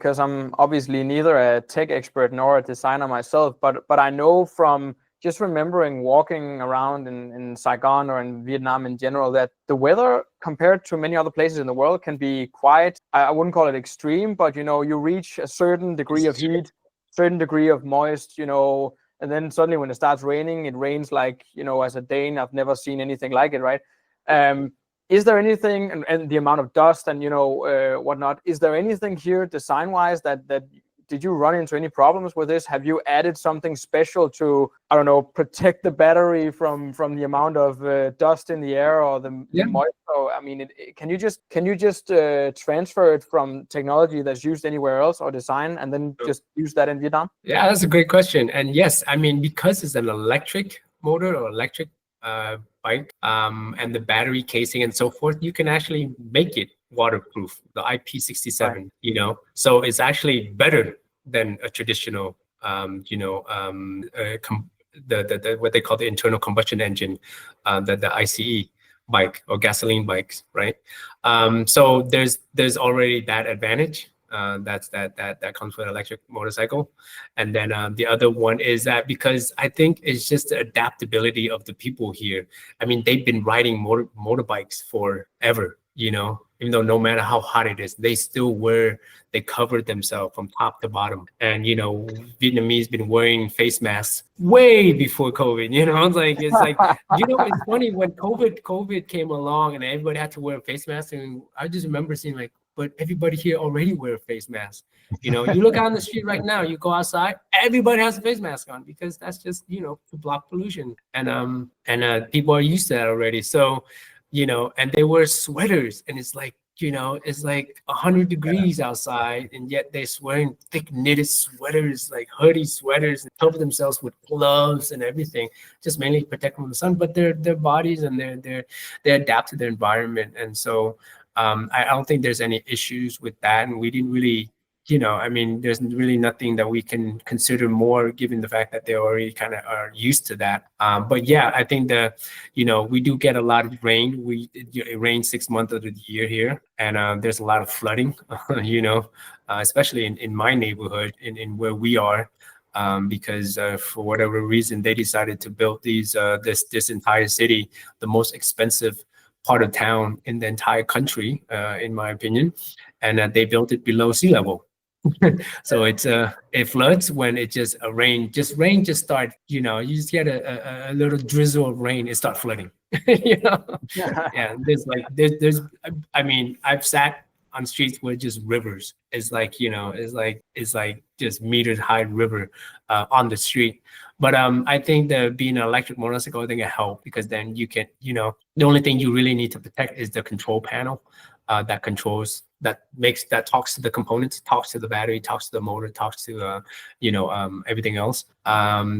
because I'm obviously neither a tech expert nor a designer myself, but I know from just remembering walking around in Saigon or in Vietnam in general that the weather compared to many other places in the world can be quite, I wouldn't call it extreme, but you reach a certain degree of heat, certain degree of moist, and then suddenly when it starts raining, it rains like, as a Dane, I've never seen anything like it, right? Is there anything, and the amount of dust and whatnot, is there anything here design wise that did you run into any problems with this? Have you added something special to, I don't know, protect the battery from the amount of dust in the air or the moisture? I mean, can you just transfer it from technology that's used anywhere else or design and then just use that in Vietnam? Yeah, that's a great question. And yes, I mean, because it's an electric motor or electric bike, and the battery casing and so forth, you can actually make it waterproof, the IP67, right. So it's actually better than a traditional, what they call the internal combustion engine, the ICE bike or gasoline bikes, right? So there's already that advantage. That comes with electric motorcycle. And then the other one is that because I think it's just the adaptability of the people here. I mean, they've been riding motorbikes forever, even though no matter how hot it is, they cover themselves from top to bottom. And, Vietnamese been wearing face masks way before COVID, it's like, it's funny when COVID came along and everybody had to wear a face mask. And I just remember seeing like, but everybody here already wear a face mask. You look out on the street right now, you go outside, everybody has a face mask on because that's just, to block pollution. And people are used to that already. So, and they wear sweaters and it's like 100 degrees outside, and yet they're wearing thick knitted sweaters, like hoodie sweaters, and cover themselves with gloves and everything, just mainly protect from the sun. But their bodies and they adapt to their environment, and so I don't think there's any issues with that. And we didn't really, there's really nothing that we can consider more given the fact that they already kind of are used to that. But yeah, I think we do get a lot of rain. It rains 6 months of the year here, and there's a lot of flooding, especially in my neighborhood, in where we are. Because for whatever reason, they decided to build this entire city, the most expensive part of town in the entire country, in my opinion, and they built it below sea level. So it floods when it rain just start, you just get a little drizzle of rain, it start flooding. Yeah, there's I mean, I've sat on streets where just rivers is like, it's like just meters high river on the street. But I think that being an electric motorcycle, I think it helped because then you can, the only thing you really need to protect is the control panel that talks to the components, talks to the battery, talks to the motor, talks to everything else.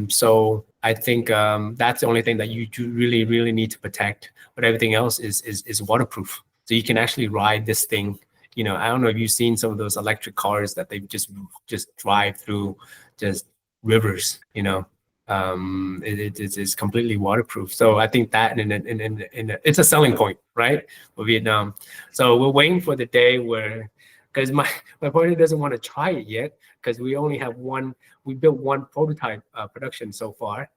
So I think that's the only thing that you really, really need to protect. But everything else is waterproof. So you can actually ride this thing. I don't know if you've seen some of those electric cars that they just drive through just rivers. It's completely waterproof. So I think that it's a selling point, right, for Vietnam. So we're waiting for the day where, because my partner doesn't want to try it yet because we only have we built one prototype production so far.